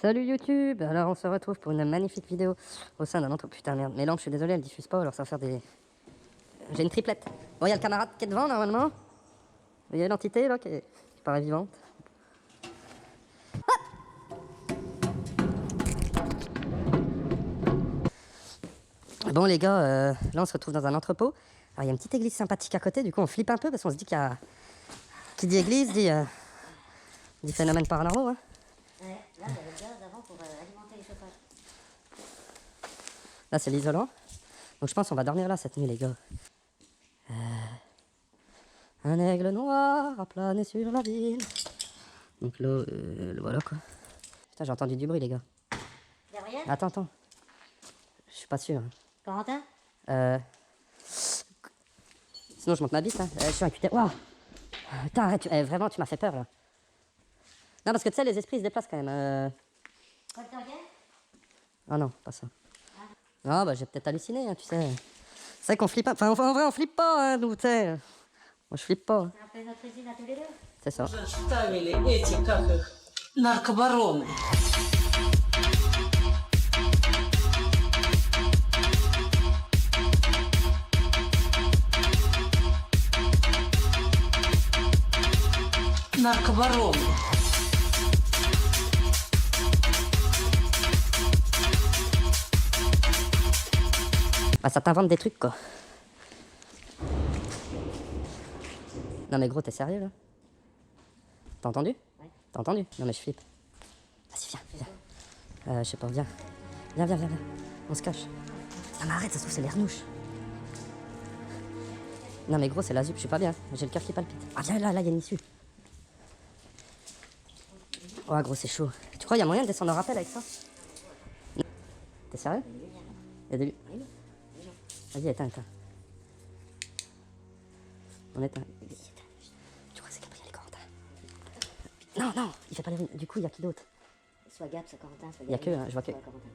Salut YouTube. Alors on se retrouve pour une magnifique vidéo au sein d'un entrepôt. Putain merde, mes lampes je suis désolé, elles diffusent pas, alors ça va faire des... J'ai une triplette. Bon, il y a le camarade qui est devant normalement. Vous voyez l'entité là qui paraît vivante. Bon les gars, là on se retrouve dans un entrepôt. Alors il y a une petite église sympathique à côté, du coup on flippe un peu parce qu'on se dit qu'il y a... Qui dit église dit phénomène paranormaux, hein. Ouais, là il y avait le gaz avant pour alimenter les chauffages. Là c'est l'isolant. Donc je pense qu'on va dormir là cette nuit les gars. Un aigle noir a plané sur la ville. Donc là, voilà quoi. Putain j'ai entendu du bruit les gars. Gabriel? Attends. Je suis pas sûr. Corentin? Sinon je monte ma bite hein. Je suis inquiété. Waouh. Putain arrête, vraiment tu m'as fait peur là. Non parce que tu sais les esprits se déplacent quand même. Quoi le target? Ah non, pas ça. Ah bah j'ai peut-être halluciné hein, tu sais. C'est vrai qu'on flippe pas. Enfin en vrai on flippe pas hein, nous tu sais. Moi je flippe pas. Hein. C'est un peu notre usine à tous les deux. C'est ça. Ставили эти, как их, наркобароны. Наркобароны. Bah ça t'invente des trucs quoi. Non mais gros t'es sérieux là? T'as entendu? Ouais. T'as entendu? Non mais je flippe. Vas-y viens. Je sais pas, viens. Viens. On se cache. Ah mais arrête, ça se trouve c'est les renouches. Non mais gros c'est la zup, je suis pas bien. J'ai le cœur qui palpite. Ah viens là, il y a une issue. Oh gros c'est chaud. Tu crois qu'il y a moyen de descendre en rappel avec ça? T'es sérieux? Il y a des... Vas-y éteins. On éteint. Tu crois que c'est Gabriel et Corentin? Non, il fait pas les... Du coup il y a qui d'autre? Soit Gab, soit Corentin, soit Il y a que, hein, je vois que... soit Corentin.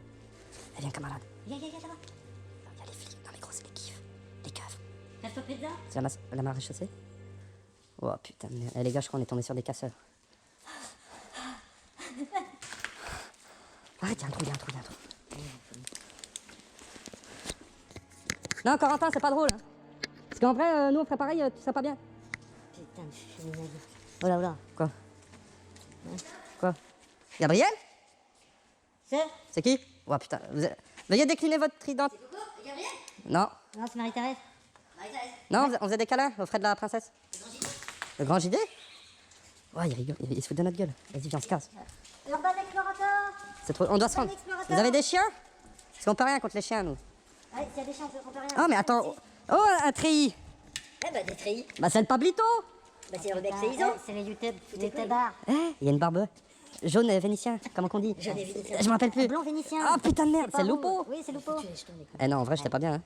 Eh viens camarade. Viens là-bas. Il y a les filles. Non mais gros c'est les kiffs. Les caves. Resto pizza? C'est la maréchaussée? Oh putain de merde. Eh les gars je crois qu'on est tombé sur des casseurs. Arrête, il y a un trou. Non Corentin c'est pas drôle hein. Parce qu'en vrai nous on ferait pareil, tu serais pas bien. Putain de cheminade. Oh là. Quoi? Quoi? Gabriel? C'est qui? Oh putain, veuillez décliner votre trident. C'est Coco? Gabriel? Non. Non, c'est Marie-Thérèse. Non, on faisait des câlins aux frais de la princesse. Le grand JD? Ouais, il rigole, il se fout de notre gueule. Vas-y, viens, on se casse. Urban Explorateur. C'est trop... On doit se rendre. Vous avez des chiens? Parce qu'on peut rien contre les chiens, nous. Ouais, s'il y a des chiens, on peut rien. Oh, mais attends. Oh, un treillis. Eh bah, des treillis. Bah, c'est le Pablito. Bah, c'est Urbex Paysan. C'est les YouTube, les tabards. Il y a une barbe jaune vénitien, comment qu'on dit? Jaune vénitien. Je me rappelle plus. Blanc vénitien. Ah, putain de merde, c'est pas Lupo. rouge. Oui, c'est Lupo. Eh non, en vrai, j'étais pas bien. Hein.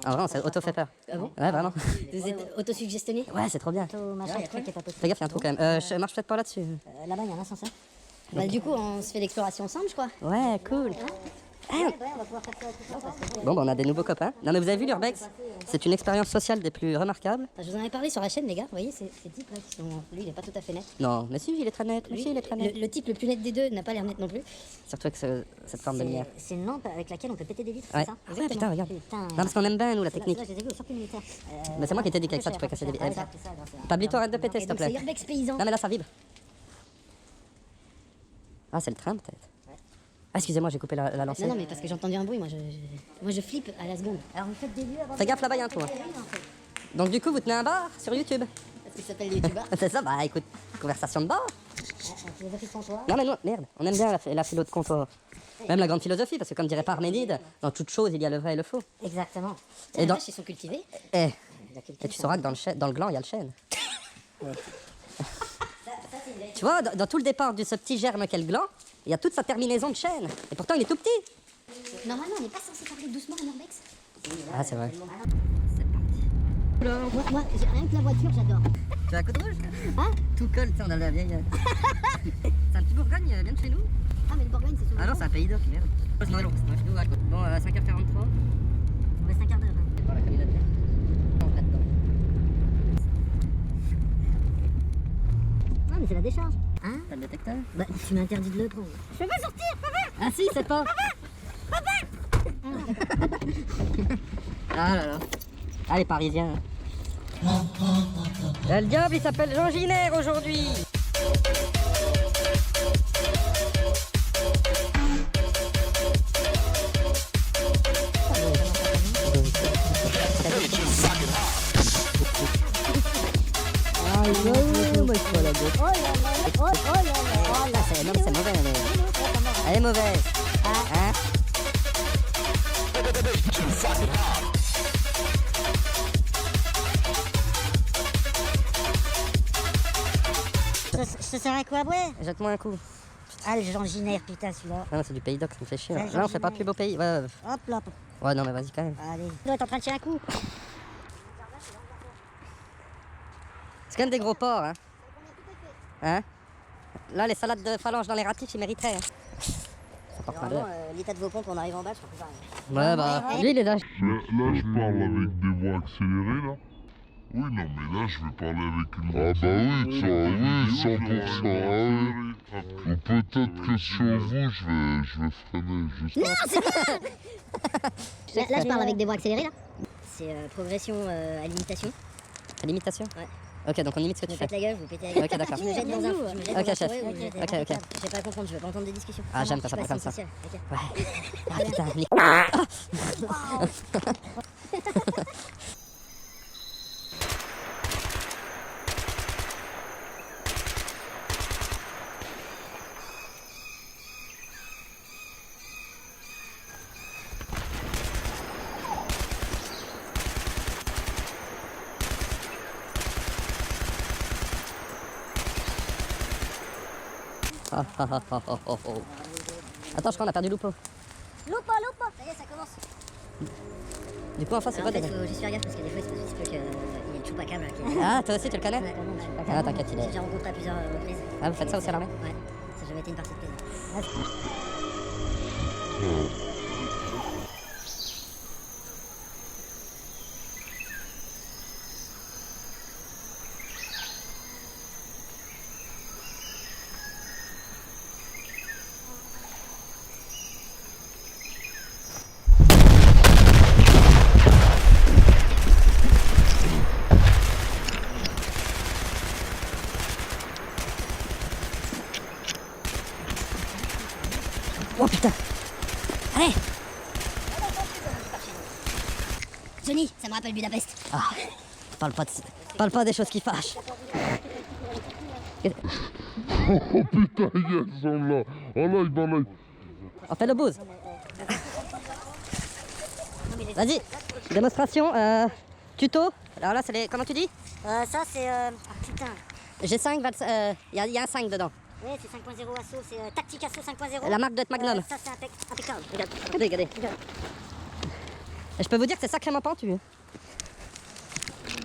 En vrai, on s'est auto fait peur. Ah bon? Ouais, vraiment. Vous êtes autosuggestionné? Ouais, c'est trop bien. Machin, le truc qui est pas possible. Fais gaffe, il y a un trou quand même. Je marche peut-être pas là-dessus. Là-bas, il y a un ascenseur. Bah, du coup, on se fait l'exploration ensemble, je crois. Ouais, cool. Ouais, on va pouvoir faire ça tout ça parce que... Bon, bah, on a des nouveaux copains. Non, mais vous avez vu l'Urbex? C'est une expérience sociale des plus remarquables. Je vous en avais parlé sur la chaîne, les gars. Vous voyez, ces types là qui sont. Lui, il est pas tout à fait net. Non, mais si, il est très net. Lui, il est très net. Le type le plus net des deux n'a pas l'air net non plus. Surtout avec cette forme de lumière. C'est une lampe avec laquelle on peut péter des vitres, Ouais. c'est ça? Ah ouais, putain, regarde. Putain. Non, parce qu'on aime bien, nous, la technique. Là, je les ai vus au circuit militaire. Mais c'est moi qui t'ai dit qu'avec ça, tu pouvais casser des vitres. Pablito, arrête de péter, s'il te plaît. C'est Urbex Paysan. Non, mais là, ça vibre. Ah, c'est le train, peut-être. Ah, excusez-moi, j'ai coupé la lancée. Non, mais parce que j'ai entendu un bruit, moi je flippe à la seconde. Alors vous faites des vues avant. Fais gaffe, là-bas, il y a un trou. Hein. Donc, du coup, vous tenez un bar sur YouTube. Parce qu'il s'appelle les youtubeurs. C'est ça, bah écoute, conversation de bar. Philosophie de comptoir. Non, mais non, merde, on aime bien la philo de comptoir. Même la grande philosophie, parce que comme dirait Parménide, dans toute chose, il y a le vrai et le faux. Exactement. Et Et dans- vaches, ils sont cultivés. Et La culture, tu sauras que dans le gland, il y a le chêne. ça, c'est une vérité. Tu vois, dans tout le départ de ce petit germe qu'est le gland, il y a toute sa terminaison de chêne. Et pourtant, il est tout petit. Normalement, on n'est pas censé parler doucement à Urbex. Ah, c'est vrai. Moi, rien que la voiture, j'adore. Tu as un coup de rouge? Hein? Tout colle, tu sais, on a la vieille. C'est un petit Bourgogne, bien de chez nous. Ah, mais le Bourgogne, c'est souvent. Ah non, c'est un pays d'oc, merde. Bon, 5h43. Il reste un quart d'heure. Hein. Voilà, comme il a dit. On va dedans. Non, mais c'est la décharge. Hein? T'as le détecteur? Bah, tu m'as interdit de le prendre. Je peux pas sortir, papa! Ah si, c'est pas. Ah là là. Ah, les Parisiens. Le diable, il s'appelle Jean Giner aujourd'hui. C'est mauvais. Elle est mauvaise. Hein? Je te sers un coup à boire? Jette-moi un coup. Ah, le Jean Giner, putain, celui-là. Ah non, c'est du Pays d'Oc, ça me fait chier. Là, Ouais, là on fait pas plus beau pays. Ouais, Hop là. ouais, non, mais vas-y quand même. Allez. Tu dois être en train de tirer un coup. C'est quand même des gros porcs, hein. Hein? Là, les salades de phalange dans les ratiches, ils mériteraient. Hein. Ça porte malheur. L'état de vos pompes, on arrive en bas, je crois que ça. Ouais, bah, lui, il est là. Là, je parle avec des voix accélérées, là. Oui, non, mais là, je vais parler avec une... Ah bah oui, tu vois, oui, 100%, ah oui. Ou peut-être que sur vous, je vais freiner juste... Là, je parle avec des voix accélérées, là. C'est progression à l'imitation. À l'imitation? Ouais. Ok, donc on imite ce que Je tu me fais. pète la gueule, vous pétez la gueule. Ok, d'accord. Je me jette dans un... Je me jette Ok, dans un chef. forêt où vous êtes Ok. impeccable. Je vais pas comprendre, je veux pas entendre des discussions. Ah, j'aime Je quand ça suis fait pas comme ça. social, ok. Ouais. Ah, putain, Nick. Attends, je crois qu'on a perdu Lupo. Lupo. Ça y est, ça commence. Du coup, en face, c'est Alors, quoi en fait, déjà? faut juste faire gaffe parce que des fois, il se peut qu'il y ait le Chupacabra qui est... Ah, toi aussi, tu le connais? Ouais, Ah, t'inquiète, il j'ai est. déjà rencontré à plusieurs reprises. Ah, vous faites ça aussi à l'armée? Ouais, ça a jamais été une partie de plaisir. Oh putain! Allez! Johnny, ça me rappelle Budapest. Ah, parle pas des choses qui fâchent. Oh putain, ils sont là. Oh là, ils vont là. On fait le booze. Vas-y, démonstration, tuto. Alors là, c'est les. Comment tu dis? Ça, c'est... Ah, putain. G5, il y a un 5 dedans. Oui, c'est 5.0 assaut, c'est tactique assaut 5.0. La marque doit être Magnum. Ça, c'est impeccable. Regarde. Regardez. Et je peux vous dire que c'est sacrément pentu. Hein.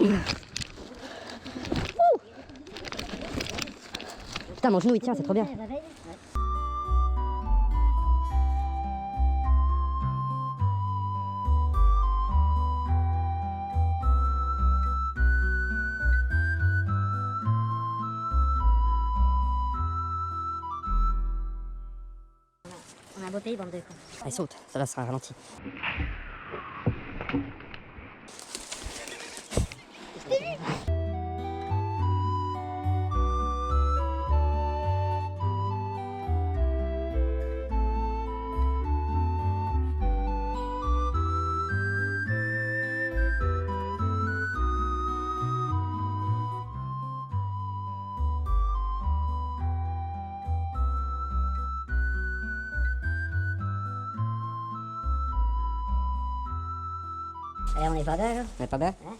Ouh. Putain, mon genou il tient, c'est trop bien. On a un beau pays, bande de cons. Ah, il saute, ça là sera ralenti. Eh, on est pas bien, là. On est pas bien? Ouais.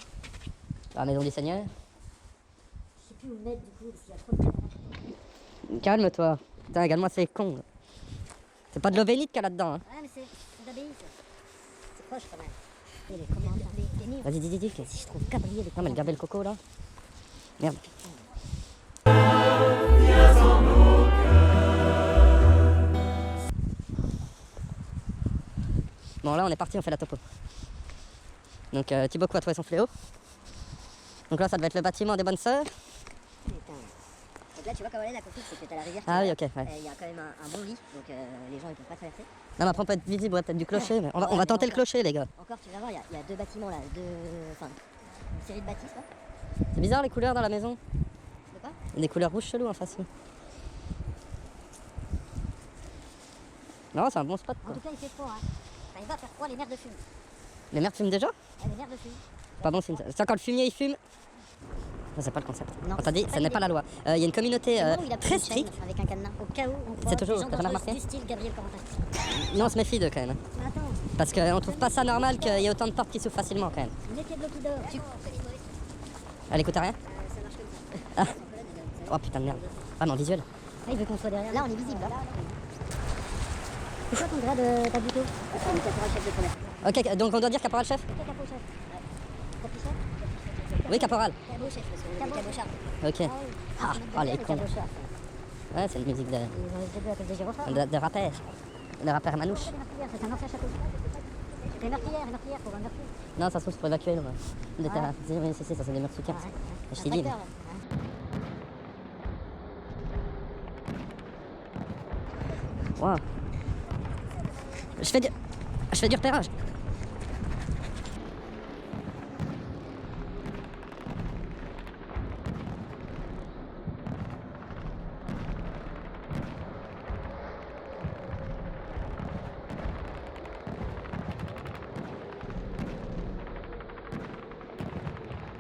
La maison du Seigneur? Je sais plus où me mettre, du coup, parce qu'il y a trop de caméras. Calme-toi. Putain, regarde-moi ces cons. Là. C'est pas de l'eau bénite qu'il y a là-dedans. Hein. Ouais, mais c'est d'abbaye, ça. C'est proche, quand même. Et les commentaires, les livres. Vas-y, dis. Si je trouve cabrier, les Non, mais regardez le coco là. Merde. Bon, là, on est parti, on fait la topo. Donc, Thibaut a trouvé son fléau. Donc là, ça devait être le bâtiment des bonnes sœurs. Putain. Donc là, tu vois comment elle est la config, c'est que t'as la rivière. Ah oui, ok, ouais. Il y a quand même un bon lit, donc les gens ils peuvent pas traverser. Non, mais après, on peut être visible, ouais, peut-être du clocher, mais on va tenter le clocher, les gars. Encore, tu vas voir, il y a deux bâtiments là, enfin, une série de bâtisses là. C'est bizarre les couleurs dans la maison. De quoi? Il y a des couleurs rouges cheloues en face. Oui. Non, c'est un bon spot. En Quoi. tout cas, il fait froid. Hein. Enfin, il va faire froid, les mers de fume. Les mères fument déjà? Les mers de fume. Pas bon signe. C'est quand le fumier il fume. Ça, c'est pas le concept. Non, On t'a dit, c'est ça pas n'est pas la loi. Il y a une communauté C'est le moment où il a pris très une chaîne stricte. avec un cadenas, au cas où on C'est croit toujours, des gens t'as jamais dangereux remarqué? du style Gabriel Corentin. Non, on se méfie d'eux quand même. Mais attends, Parce qu'on trouve pas ça normal qu'il y ait autant de portes qui s'ouvrent facilement quand même. mettez de l'eau qui dort. Elle écoute à rien? Ça marche comme ça. Oh putain de merde. Ah non, visuel. Ah, il veut qu'on soit derrière. Là, on est visible. Là. C'est quoi ton grade, Tabuto? C'est le caporal chef de première. Ok, donc on doit dire caporal chef? C'est quoi capot chef? Capot chef? Oui, caporal. Cabot chef, parce qu'on dit cabot chef. Ok. Ah, oh les cons. Cabot chef. Ouais, c'est une musique Ils ont les deux à cause des gyrophares. de rappeur. Le rappeur Manouche. C'est des meurtrières, c'est un ancien château. C'est une meurtrière pour un meurtrier. Non, ça se trouve, c'est pour évacuer le terrain. Oui, c'est ça, c'est des meurtriers. Ouais. Je Un t'ai dit. tracteur, là. Wow. Je fais du repérage.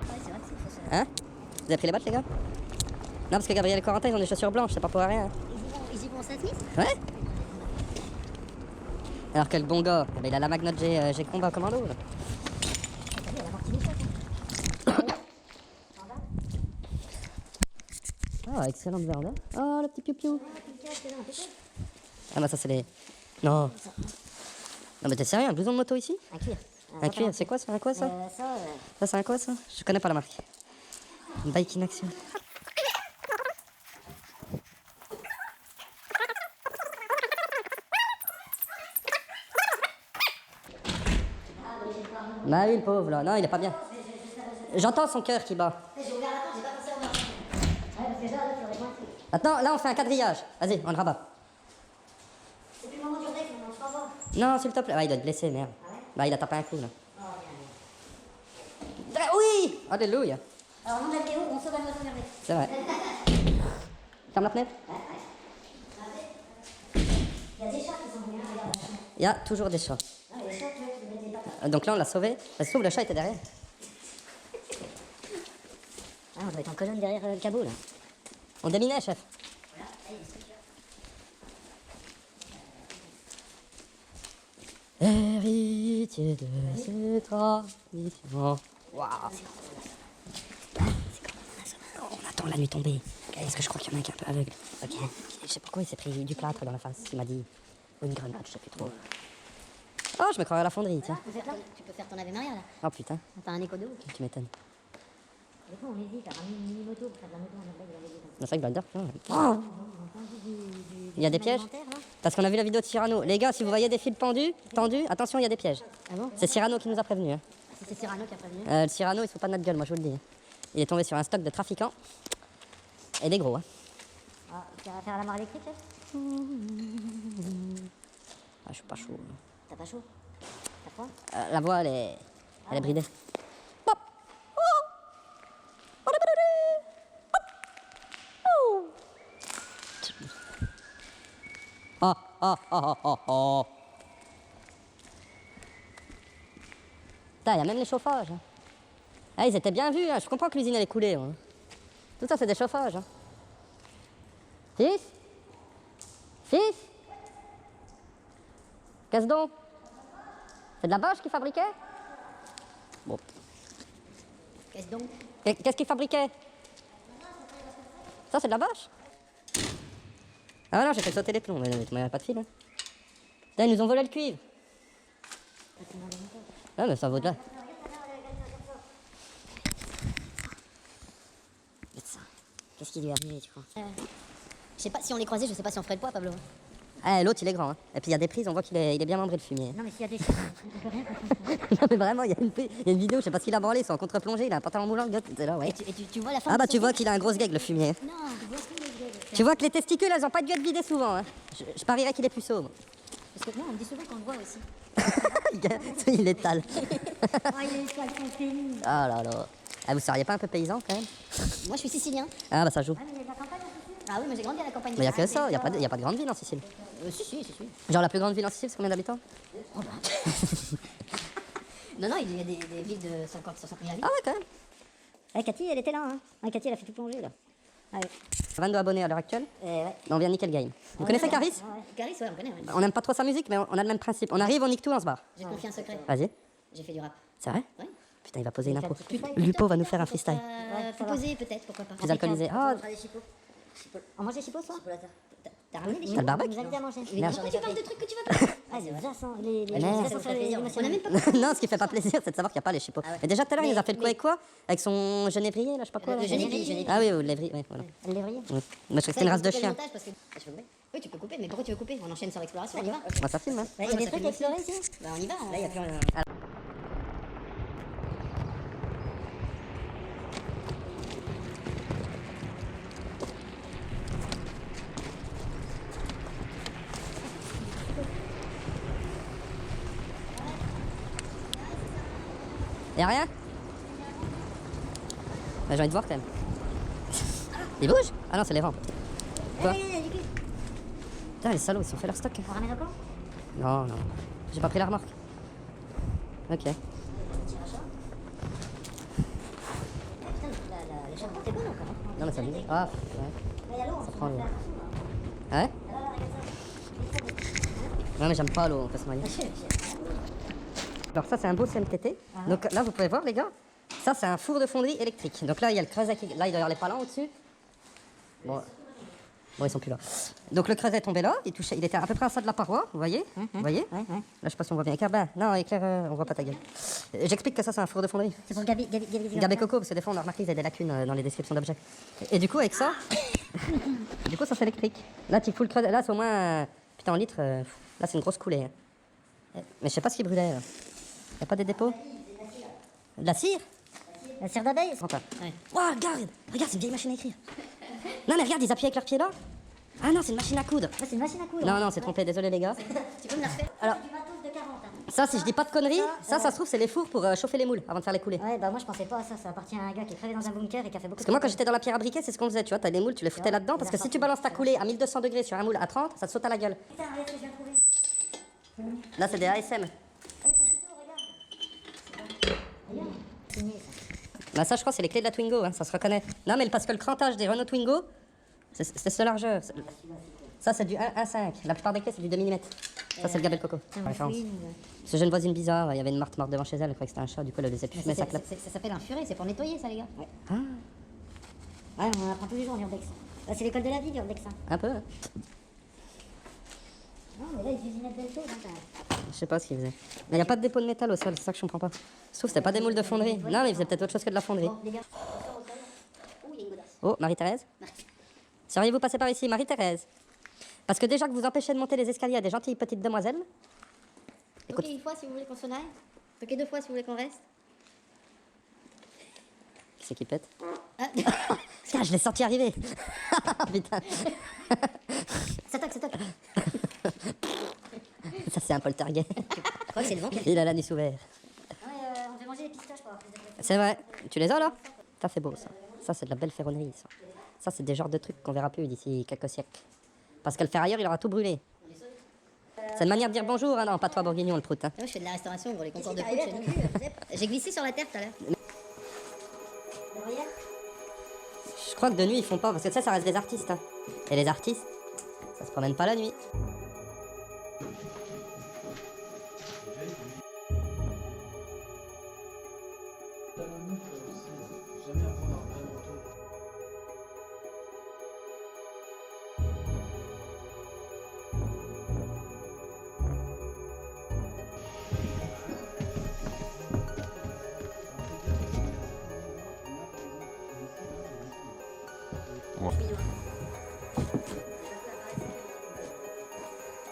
Ouais, c'est vrai que c'est une fausse. Hein? Vous avez pris les bottes, les gars? Non, parce que Gabriel et Corentin, ils ont des chaussures blanches, c'est pas pour rien. Ils y vont en Saint-Smith? Ouais? Alors que le bon gars, eh ben, il a la Magnot G Combat Commando. Là. T'as vu, elle a amorti les chocs. Ah, excellente verre. Oh, le petit piou-piou. Ah, bah ça, c'est les. Non. Non, mais t'es sérieux, un blouson de moto ici? Un cuir. Un cuir, c'est quoi ça? Un quoi ça? Ça, c'est un quoi ça? Je connais pas la marque. Une bike in action. Bah oui, le pauvre là. Non, il est pas bien. J'entends son cœur qui bat. Attends, là on fait un quadrillage. Vas-y, on le rabat. C'est plus le moment du break, on en fera voir. Non, s'il te plaît. Ah, il doit être blessé, merde. Bah, il a tapé un coup là. Ah, oui! Alléluia. Alors, au nom de la vidéo, on sauve un oiseau merveilleux. C'est vrai. Ferme la fenêtre. Il y a des chats qui sont venus, regarde. Il y a toujours des chats. Ah, les chats, tu vois, qui mettent des pattes. Donc là, on l'a sauvé. Ça se trouve, le chat était derrière. Ah, on doit être en colonne derrière le cabot, là. On déminait, chef. Héritier de ces traditions. Waouh. On attend la nuit tombée. Parce que je crois qu'il y en a un qui est un peu aveugle. Ok. Je sais pourquoi il s'est pris du plâtre dans la face. Il m'a dit. Ou une grenade, je sais plus trop. Oh, je me croirais à la fonderie, tiens. Vous êtes là? Tu peux faire ton Ave Maria, là. Oh putain, T'as un écho de ouf. tu m'étonnes. Des fois, on hésite à ramener une mini-moto pour faire de la moto en Norvège, il avait dit comme ça. C'est vrai que Balder, putain. On a entendu du Il y a des film pièges? alimentaire, là. Parce qu'on a vu la vidéo de Cyrano. Les gars, si vous voyez des fils tendus, attention, il y a des pièges. Ah bon? C'est Cyrano qui nous a prévenus. Hein. C'est Cyrano qui a prévenu. Le Cyrano, il se fout pas de notre gueule, moi je vous le dis. Il est tombé sur un stock de trafiquants. Et des gros. Hein. Ah, tu vas faire à la mare électrique, chef? Ah, je suis pas chaud. T'as pas chaud? T'as froid? La voix, elle est bridée. Pop. Oh. Oh, oh, oh, oh, oh, oh. Putain, il y a même les chauffages. Hein. Ah, ils étaient bien vus, hein. Je comprends que l'usine elle est coulée. Hein. Tout ça, c'est des chauffages. Hein. Fils? Fils? Qu'est-ce donc? C'est de la bâche qu'ils fabriquaient? Bon. Qu'est-ce donc? Qu'est-ce qu'ils fabriquaient? Ça, c'est de la bâche? Ah non, j'ai fait sauter les plombs, mais il n'y a pas de fil. Hein. Putain, ils nous ont volé le cuivre. Ah, mais ça vaut de là. Médecin. Qu'est-ce qui lui est arrivé, tu crois? Je sais pas, si on les croisait, je sais pas si on ferait le poids, Pablo. Ah, l'autre, il est grand. Hein. Et puis il y a des prises, on voit qu'il est bien membré le fumier. Non, mais s'il y a des chats, on peut rien faire. Non, mais vraiment, il y a une vidéo, je sais pas ce qu'il a branlé, c'est en contre-plongée, il a un pantalon moulant, le gars, t'es là, ouais. Et tu vois la femme Ah, bah qui tu vois saute. qu'il a un gros gag, le fumier. Non, tu vois ce qu'il est. Tu vois que les testicules, elles ont pas dû être vidées souvent. Hein. Je parierais qu'il est puceau. Moi. Parce que moi, on me dit souvent qu'on le voit aussi. Il étale. Oh, il est poisson pénible. Ah là là. Ah, vous seriez pas un peu paysan quand même? Moi, je suis sicilien. Ah bah ça joue. Ah, mais il y a de la campagne en Sicile. Ah oui, mais j'ai grandi à la campagne. Mais il y a que ça, il y a pas de grande ville en Sicile. Si. Genre la plus grande ville en Sicile, c'est combien d'habitants? Non, il y a des villes de 50, 60 000 habitants. Ah ouais quand même. Ouais, Cathy, elle était là. Hein. Ouais, Cathy, elle a fait tout plonger là. Ah, ouais. 22 abonnés à l'heure actuelle. Ouais. On vient de niquer le game. Vous connaissez Caris? Ouais. Caris, ouais, on connaît. Ouais. On n'aime pas trop sa musique, mais on a le même principe. On arrive, on nique tout, on se barre. J'ai confié un secret. Vas-y. J'ai fait du rap. C'est vrai? Ouais. Putain, il va poser une intro. Putain, Lupo va nous faire un freestyle. Faut poser peut-être, pourquoi pas. Plus alcoolisé. Ah, On mange des chipots, toi? T'as ramené des chipots? T'as le barbecue? Vous invitez à manger. Merde. Pourquoi tu parles de trucs que tu vas pas? Ah, c'est vrai, ça. Les Merde. ça fait plaisir. On a même pas. non, ce qui fait pas plaisir, c'est de savoir qu'il n'y a pas les chipots. Et déjà tout à l'heure, il nous a fait le coup avec quoi? Avec son genévrier, là, je sais pas quoi. Le là. genévrier. Ah oui, ou le lévrier, ouais, voilà. Le lévrier. Ouais. Moi, je crois que c'était une race de chien. Je peux couper. Oui, tu peux couper, mais pourquoi tu veux couper? On enchaîne sur l'exploration. On y va. Moi, ça filme, hein. Il y a des trucs à explorer ici. Bah, on y va. Là, il y a plus rien. Y'a rien? Bah, j'ai envie de voir quand même. Il bouge? Ah non, c'est les vents. Quoi? Putain, les salauds, ils se sont fait leur stock. On ramène encore? Non, non. J'ai pas pris la remorque. Ok. Putain, le charbon, t'es bon encore. Non, mais ça me dit. Ah, ouais. Ça prend l'eau. Ouais? Ouais, mais j'aime pas l'eau, on peut se noyer. Alors ça c'est un beau CMTT. Donc là vous pouvez voir les gars, ça c'est un four de fonderie électrique. Donc là il y a le creuset qui... Là il doit y avoir les palans au-dessus. Bon, ils sont plus là. Donc le creuset est tombé là, il était à peu près à ça de la paroi, vous voyez? Vous voyez? Là je sais pas si on voit bien. Éclair, ben, non éclair, on voit pas ta gueule. J'explique que ça c'est un four de fonderie. C'est pour Gabi. Gabé Coco, parce que des fois on a remarqué qu'il y a des lacunes dans les descriptions d'objets. Et du coup avec ça, du coup ça c'est électrique. Là tu fous le creuset, là c'est au moins, putain en litres, là c'est une grosse coulée. Hein. Mais je sais pas ce qui brûlait là. Y'a pas des dépôts? De la cire? La cire d'abeille? Ouais. Wow, regarde, c'est une vieille machine à écrire. Non mais regarde, ils appuient avec leurs pieds là. Ah non, c'est une machine à coudre. C'est une machine à coudre. Non, c'est trompé, désolé les gars. Tu peux me la refaire? Alors, Du matos de 40. ça si je dis pas de conneries, ça se trouve c'est les fours pour chauffer les moules avant de faire les couler. Ouais, bah moi je pensais pas à ça. Ça appartient à un gars qui est crevé dans un bunker et qui a fait beaucoup Parce que moi quand j'étais dans la pierre à briquet, c'est ce qu'on faisait, tu vois, t'as les moules, tu les foutais là-dedans, parce que si tu balances ta coulée à 1200 degrés sur un moule à 30, ça te saute à la gueule. Putain, regarde ce que je viens de trouver. Là c'est des ASM. Signé ça. Bah ça je crois c'est les clés de la Twingo, hein, ça se reconnaît. Non mais parce que le crantage des Renault Twingo, c'est ce largeur. Ça c'est du 1,5, la plupart des clés c'est du 2 mm. Ça c'est le Gabel Coco. Référence. Parce que j'ai une voisine bizarre, il y avait une marthe morte devant chez elle croyait que c'était un chat, du coup elle les a pu fumer sa clope. Ça s'appelle un furet, c'est pour nettoyer ça les gars. Ouais. Ah, Ouais, on en apprend tous les jours en Urbex. Là, c'est l'école de la vie, l'Urbex. Hein. un peu. Hein. Non, mais là, ils utilisent une belle chose. Hein, Je sais pas ce qu'ils faisaient. Mais il n'y a pas de dépôt de métal au sol, c'est ça que je comprends pas. Je trouve que c'était pas des moules de fonderie. Non mais ils faisaient peut-être autre chose que de la fonderie. bon, les gars. Ouh, il y a une godasse. Oh, Marie-Thérèse? Seriez-vous passer par ici, Marie-Thérèse? Parce que déjà que vous empêchez de monter les escaliers à des gentilles petites demoiselles. Écoute. Toquez une fois si vous voulez qu'on s'en aille. Toquez 2 fois si vous voulez qu'on reste. Qui c'est qui pète? Ah. Putain, je l'ai senti arriver. Putain. Ça toque, ça toque. Ça c'est un poltergeist. Je crois que c'est le vent qui. Il a l'anus ouvert. Ouais, on devait manger les pistaches quoi. C'est vrai. Tu les as là? Ça c'est beau ça. Ça c'est de la belle ferronnerie ça. Ça c'est des genres de trucs qu'on verra plus d'ici quelques siècles. Parce que le ferrailleur il aura tout brûlé. C'est une manière de dire bonjour, hein? Non, pas toi bourguignon le prout. Hein. Moi je fais de la restauration pour les concours de foot chez nous. J'ai glissé sur la terre tout à l'heure. Je crois que de nuit ils font pas, parce que ça reste des artistes. Hein. Et les artistes, ça se promène pas la nuit.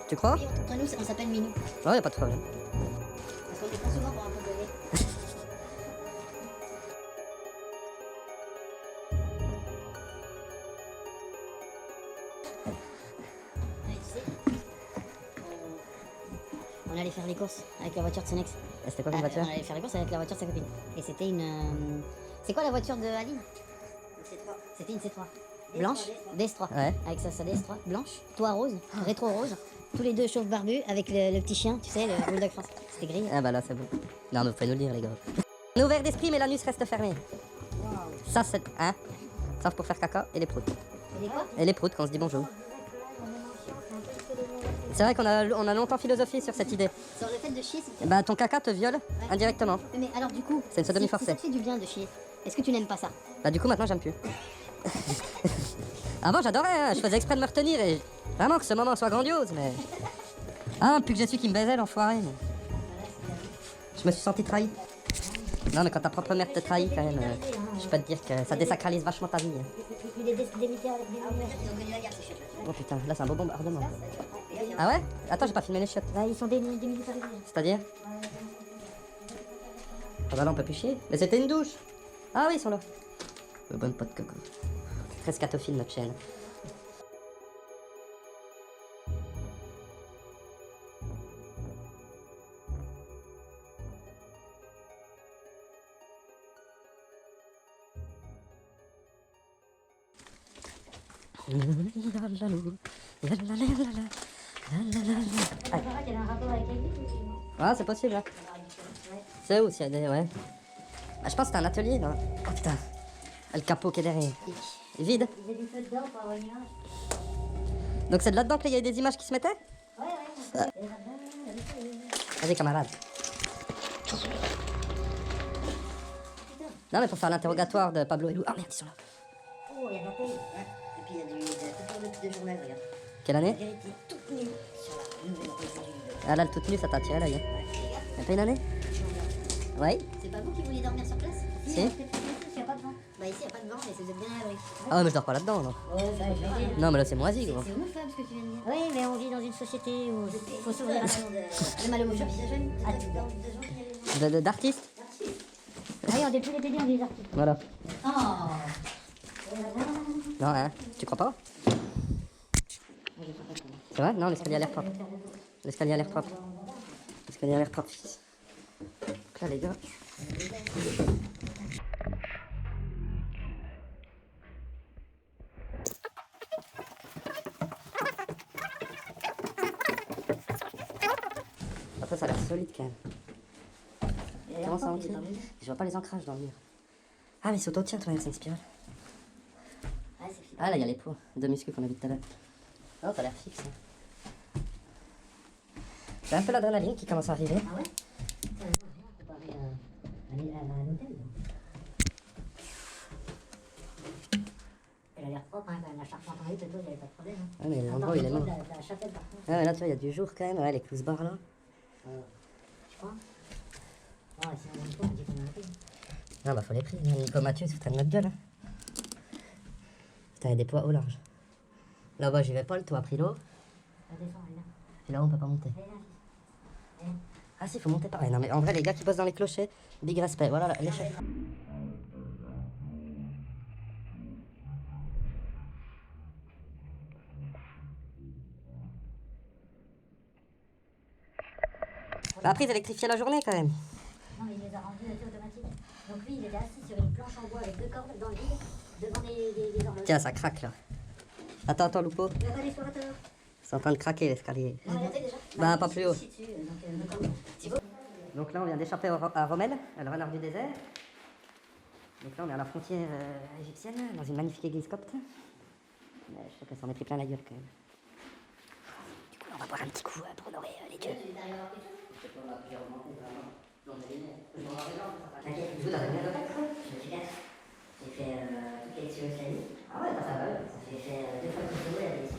Tu crois? Oui, entre nous, on s'appelle Minou. Ouais, y a pas de problème. Parce qu'on est pas souvent pour un peu de lait. On allait faire les courses avec la voiture de son ex. Et c'était quoi comme voiture? On allait faire les courses avec la voiture de sa copine. Et c'était une... C'est quoi la voiture de Ali? C'était une C3. Blanche, DS3. Ouais. Avec sa DS3 blanche, toit rose, rétro rose. Tous les deux chauves barbus avec le petit chien, tu sais, le bulldog France. C'était gris. Ah bah là c'est bon. Non mais vous pouvez nous le dire les gars. On est ouvert d'esprit mais l'anus reste fermé. Ça c'est... Hein? Sauf pour faire caca et les proutes. Et les quoi? Et les proutes quand on se dit bonjour. C'est vrai qu'on a longtemps philosophé sur cette idée. Sur le fait de chier, c'est... Bah ton caca te viole indirectement. Mais alors du coup... C'est une sodomie si forcée. ça te fait du bien de chier, est-ce que tu n'aimes pas ça? Bah du coup maintenant j'aime plus. Avant j'adorais, hein, je faisais exprès de me retenir et vraiment que ce moment soit grandiose mais... Ah plus que je suis qui me baisait l'enfoiré. Je me suis senti trahi. Non mais quand ta propre mère te trahit quand même, je peux te dire que ça désacralise vachement ta vie. Il est délimité avec des lumières. Ils ont connu la guerre, ces chiottes. Oh putain, là c'est un beau bombardement. Ah ouais? Attends j'ai pas filmé les chiottes. Bah, ils sont démilitarisés. C'est-à-dire? Ah bah là on peut plus chier. Mais c'était une douche. Ah oui ils sont là. Bonne pote coco. Très scatophile notre chaîne. Ah c'est possible hein. C'est où s'il y a des... Ouais. Ah, je pense que c'est un atelier là. Oh putain. Le capot qui est derrière. Il est vide. Ils avaient du feu dedans pour avoir une image. Donc c'est de là-dedans qu'il y a des images qui se mettaient? Ouais. Vas-y camarade. Non mais pour faire l'interrogatoire de Pablo et Lou. Ah merde ils sont là. Oh, il y a de la paix. Et puis il y a du de journal, regarde. Quelle année? Vérité toute nue sur la nouvelle police du Ah là le toute nu ça t'a attiré là. Y'a pas une année? Oui. C'est pas vous qui vouliez dormir sur place? Si. Il n'y a pas de vent. Bah ici il n'y a pas de vent, mais vous êtes bien à l'abri. Ah mais je dors pas là-dedans non. Non mais là c'est moisi gros. C'est homophobe ce que tu viens de dire. Oui, mais on vit dans une société où il faut s'ouvrir à le mal homophobe. D'artistes? Ah oui, on n'est plus les PD, on est les artistes. Voilà. Oh. Non hein, tu crois pas? C'est vrai? Non l'escalier a l'air propre. L'escalier a l'air propre. L'escalier a l'air propre fils. Donc là les gars. Après ça a l'air solide quand même. Comment ça ancré? Je vois pas les ancrages dans le mur. Ah mais c'est auto-tient toi même, c'est une spirale. Ah là il y a les poids de muscles qu'on a vu tout à l'heure. Oh ça a l'air fixe. Hein. J'ai un peu l'adrénaline qui commence à arriver. Ah ouais? Ça n'a rien comparé à l'hôtel. Elle a l'air propre, hein, quand même. La charpente en haut, il n'y avait pas de problème. Hein. Ah mais l'endroit il est mort. La chapelle, par contre. Ah mais là tu vois il y a du jour quand même, ouais les clous barres là. Tu crois? Oh, si on a un peu, on dit qu'on a un peu. Ah bah faut les prix, Nico Mathieu se fout de notre gueule. Hein. Putain il y a des poids au large. Là-bas j'y vais pas, le toit a pris l'eau. Ça descend, elle est là. Et là on peut pas monter. Elle est là, Ah si faut monter pareil. Non mais en vrai les gars qui bossent dans les clochers, big respect, voilà l'échelle. Bah après ils électrifient la journée quand même. Non, mais il les a rendus automatiques. Donc lui, il était assis sur une planche en bois avec 2 cordes dans le vide, devant des horloges. Tiens ça craque là. Attends Loupo. Il n'y a pas d'explorateur. C'est en train de craquer l'escalier. Vous avez monté déjà? Bah pas plus haut. Ici dessus, donc, Donc là on vient d'échapper à Rommel, le renard du désert. Donc là on est à la frontière égyptienne, dans une magnifique église copte. Mais je trouve qu'elle s'en est pris plein la gueule quand même. Du coup on va boire un petit coup pour honorer les dieux. Vous avez bien d'hôtel? J'ai fait toutes les Yougoslavie. Ah ouais, ça va. J'ai fait 2 fois le Kosovo et la Galicie.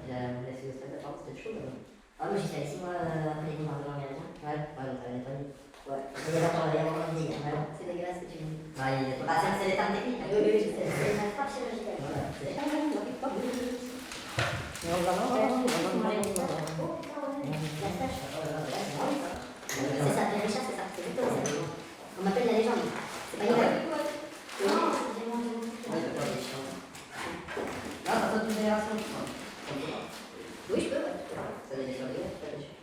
La Yougoslavie, c'était chaud là. Ah, moi j'ai fait 6 mois après les bombardements américains. Ouais, donc ça allait pas vite. Ouais. Il y a vraiment une idée. C'est dégueulasse ce que tu dis. Bah, c'est les termes techniques. Oui, oui, je sais. C'est une frappe chirurgicale. Voilà. C'est ça, Pierre Richard, c'est ça. C'est plutôt ça. On m'appelle la légende. C'est pas une blague. Oui, je peux.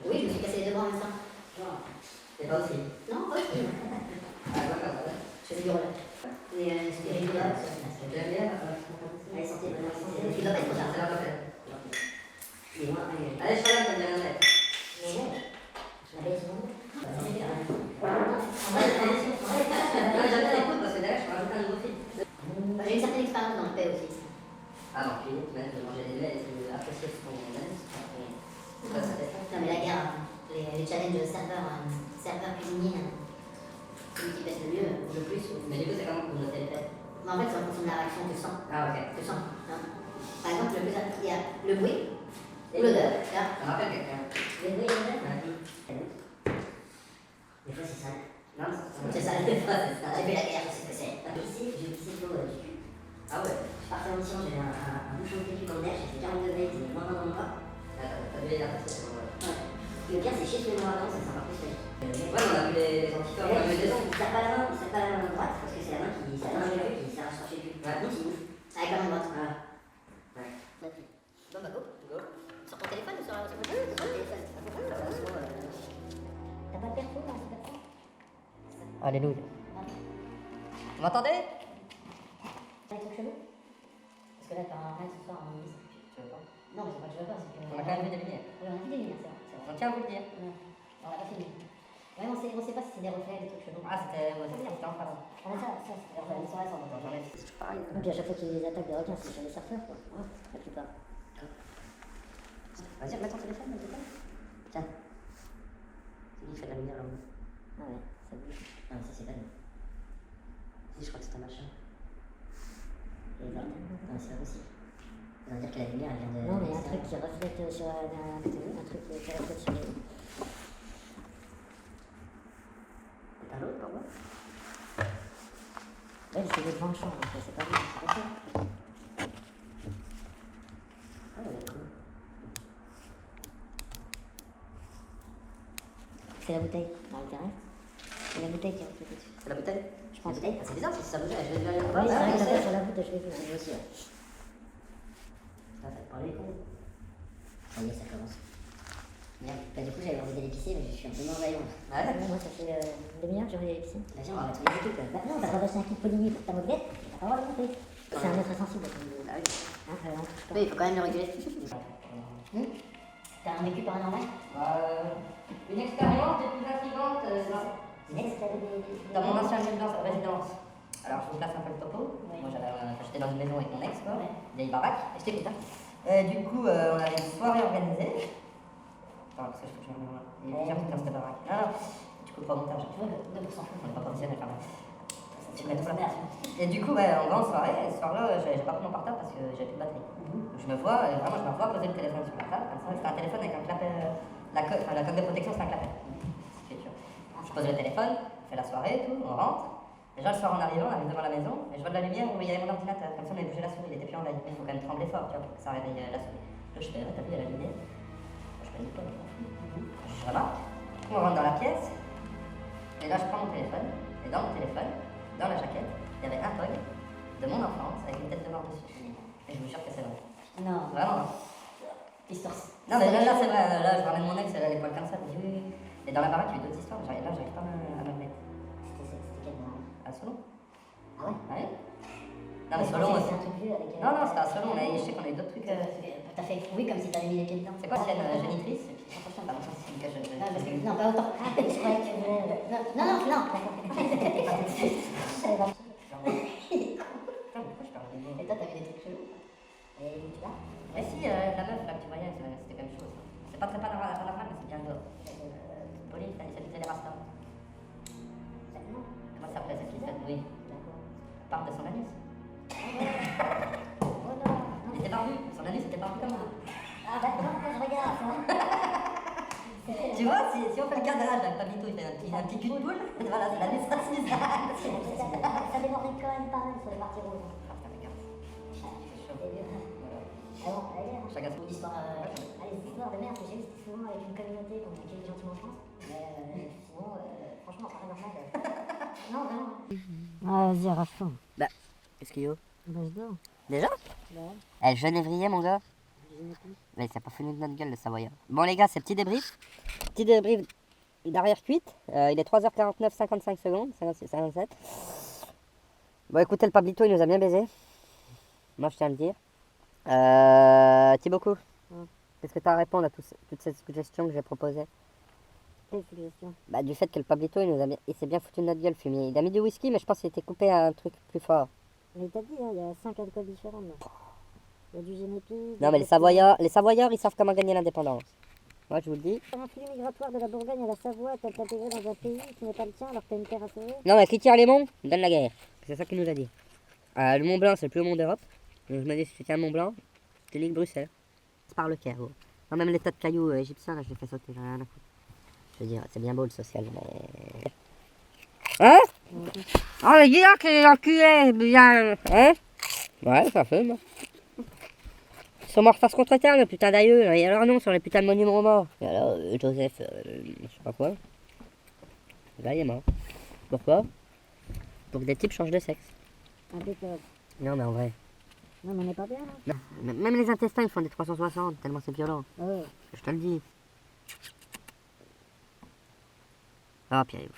Oui, je me suis cassé les 2 bras C'est pas aussi. Non, pas aussi. Je fais du roller. Mais c'est des rigoles. C'est de la bière. Allez, sortez, maintenant, sortez. Il doit pas être trop tard. C'est la prochaine. Et moi, allez. Allez, je suis là, ça me dit rien de mettre. Mais ouais. Je l'avais souvent. Non, mais j'aime bien les coudes parce que derrière, je peux rajouter un nouveau fil. J'ai une certaine expérience dans le paix aussi. Ah non, puis tu vas manger des mets et tu apprécies ce qu'on aime. C'est pas ça. Non, mais la guerre, les challenges serveur cuisinier, celui qui pèse le mieux, le plus. Mais du coup, c'est comment que vous notez les fêtes? Mais en fait, c'est en fonction de la réaction du sang. Ah, ok. Du sang. Hein. Par exemple, le plus, il y a le bruit ou l'odeur. Ça me rappelle quelqu'un. Le bruit et l'odeur. Des fois, c'est sale. Non, C'est sale. Des fois, c'est ça. J'ai fait la guerre, je sais ce que c'est. J'ai pissé l'eau du cul. Ah ouais. Je partais en mission, j'avais un bouchon de PQ dans le neige, j'ai fait 40 degrés, il faisait moins 20 dans le corps. T'as vu les dates aussi? Ouais. Le pire, c'est chier sur les mains avant, ça sent encore plus fait. Ouais, on a vu les anticorps, on a vu les dents. Il serre pas la main droite, parce que c'est la main qui s'est arrachée du cul. Ouais. Donc, il ouvre. Avec la main droite. Voilà. Ouais. Bon, bah, go. Sur ton téléphone ou sur ton téléphone? T'as pas de perso, là, c'est pas ça? Alléluia. Vous m'entendez? T'as des trucs chelous? Parce que là, t'as rien ce soir en ministre. Je veux pas. Non, mais c'est pas que je veux pas, c'est que. On a quand même vu des lumières. Oui, on a vu des lumières, c'est vrai. On tient à vous le dire. Ouais. On l'a pas filmé. Ouais, on sait pas si c'est des reflets, des trucs chelous. Ah, c'était en pardon. Ah, ça, c'est alors, ils sont là, sans J'en ai c'est pareil. Et puis à chaque fois qu'il y a des attaques de requins, c'est sur les surfeurs, quoi. Ouais, la plupart. Vas-y, remets ton téléphone, n'hésite pas. Tiens. C'est lui qui fait de la lumière là-haut. Ah ouais, ça bouge. Non, mais ça, c'est pas nous. Si, je crois que c'est un machin. Et voilà. Non, c'est pas possible. Ça veut dire que la lumière, elle vient de. Non, mais il y a un truc qui reflète sur un truc qui reflète sur les. T'as l'autre pour moi? Ouais, c'est le devant le champ, donc c'est pas lui, c'est pas ça. Ah, ouais, cool. C'est la bouteille dans le terrain. C'est la bouteille qui est reflétée dessus. C'est la bouteille? Je pense. Ah, c'est bizarre, parce que ça bougeait, je vais aller Oui, c'est vrai que ça c'est fait sur la bouteille, je l'ai vu, moi aussi. Ouais. Ça fait parler con. Ça y est, ça commence. Merde. Bah, du coup, j'avais envie d'aller pisser, mais je suis un peu moins vaillant. Ouais. Moi, ça fait une demi-heure que j'ai envie d'aller pisser. Vas-y, on va mettre les équipes. Bah non, t'as pas passé un kit poligny pour ta mobilette, t'as pas le droit de monter. C'est un être sensible, comme vous. Ah oui. Hein, on touche pas. Oui, il faut quand même le réguler. T'as un vécu paranormal? Une expérience des plus intrigantes dans mon ancienne résidence. Alors, je vous passe un peu le topo. Oui. Moi, j'étais dans une maison avec mon ex, quoi, Ouais. vieille baraque, et j'étais putain. Du coup, on avait une soirée organisée. Attends, parce que je il y a plusieurs trucs dans cette baraque. Non, non, tu coupes pas au montage. Tu vois, 2%. On n'est pas professionnel quand même. Tu mets tout la merde. Et du coup, ouais, on va en soirée, et ce soir-là, j'ai pas pris mon portable parce que j'avais plus de batterie. Donc, je me vois poser le téléphone sur la table, comme ça, c'était un téléphone avec un clapet, la coque de protection, c'est un clapet. Je pose le téléphone, on fait la soirée et tout, on rentre. Déjà, le soir en arrivant, on arrive devant la maison, et je vois de la lumière où il y avait mon ordinateur. Comme ça, on avait bougé la souris, il était plus en veille. Il faut quand même trembler fort, tu vois, pour que ça réveille la souris. Là, je fais, ouais, t'as vu, il y a la lumière. Moi, je fais une pomme. Je remarque, on rentre dans la pièce, et là, je prends mon téléphone, et dans mon téléphone, dans la jaquette, il y avait un POG de mon enfance avec une tête de mort dessus. Et je vous jure que c'est vrai. Non. Vraiment. Histoire. Non, mais là, c'est vrai, là, je ramène mon ex, elle a les poils comme ça, je dis oui, oui. Et dans la baraque, il y a eu d'autres histoires, j'arrive pas à me mettre. C'était quel moment? À Solon. Ah ouais? Ouais. Non, mais Solon, C'est un truc vieux avec. non, c'était à Solon, mais je sais qu'on a eu d'autres trucs. T'as fait oui comme si t'avais mis les pieds dedans. C'est quoi, c'est une génitrice? Et puis, attention, pardon, c'est une cage Non, parce que, non, pas autant. Ah, je croyais que tu voulais. Non. Et toi, t'avais des trucs chelous. Et tu vas? Mais si, la meuf là que tu voyais, c'était quand même chaud. C'est pas très paranormal, mais c'est bien dehors. Pauline, elle habitait les Rastas. Comment ça s'appelait cette fille? Oui. Elle parle de son anus. Il était barbu, son anus était barbu comme ça. Ah, d'accord, je regarde ça. Tu vois, si on fait le cadrage avec Pablito, il fait un petit cul de poule, voilà, c'est l'anus raciste. Ça débordait quand même pas mal sur les parties rouges. Ah putain, regarde. C'est chaud. Ah bon, allez, hein. Chacun son Une histoire. Les histoires de merde que j'ai eues, c'était souvent avec une communauté qu'on accueille gentiment en France. Mais sinon, franchement, c'est pas normal. Non, vraiment. Ah, vas-y, à fond. Bah, qu'est-ce qu'il y a? Bah, je dors. Déjà? Ouais. Eh, genévrier, mon gars. Je n'ai plus. Mais ça n'a pas fini de notre gueule, le Savoyard. Bon, les gars, c'est petit débrief. Petit débrief d'arrière cuite. Il est 3h49, 55 secondes, 56, 57. Bon, écoutez, le Pablito, il nous a bien baisé. Moi, je tiens à le dire. Thibaut, qu'est-ce que tu as à répondre à toutes ces suggestions que j'ai proposées? Quelle suggestion? Bah, du fait que le Pablito, il s'est bien foutu de notre gueule, fumier. Il a mis du whisky, mais je pense qu'il était coupé à un truc plus fort. Mais t'as dit, hein, il y a 5 alcools différents. Là. Il y a du Génépi. Non, mais les Savoyards, ils savent comment gagner l'indépendance. Moi, je vous le dis. Faire un flux migratoire de la Bourgogne à la Savoie, t'as t'intégrer dans un pays qui n'est pas le tien alors que t'as une terre à sauver. Non, mais qui tire les monts, donne la guerre. C'est ça qu'il nous a dit. Le Mont Blanc, c'est le plus haut mont d'Europe. Donc, je me dis, si tu tiens le Mont Blanc, tu lis Bruxelles. C'est par le Caire, gros. Non, même les tas de cailloux égyptiens, là, je les fais sauter, j'en ai rien à foutre. Je veux dire, c'est bien beau le social, mais. Hein? Oh, mais dis donc, les enculés, bien. Hein? Ouais, ça fait, moi. Ils sont morts face contre terre, le putain d'aïeux. Il y a leur nom sur les putains de monuments aux morts. Et alors, Joseph, je sais pas quoi. Là, il est mort. Pourquoi? Pour que des types changent de sexe. Impeccable. Non, mais en vrai. Non, mais on n'est pas bien là. Non. Même les intestins, ils font des 360, tellement c'est violent. Ouais. Je te le dis. Ah, Pierre.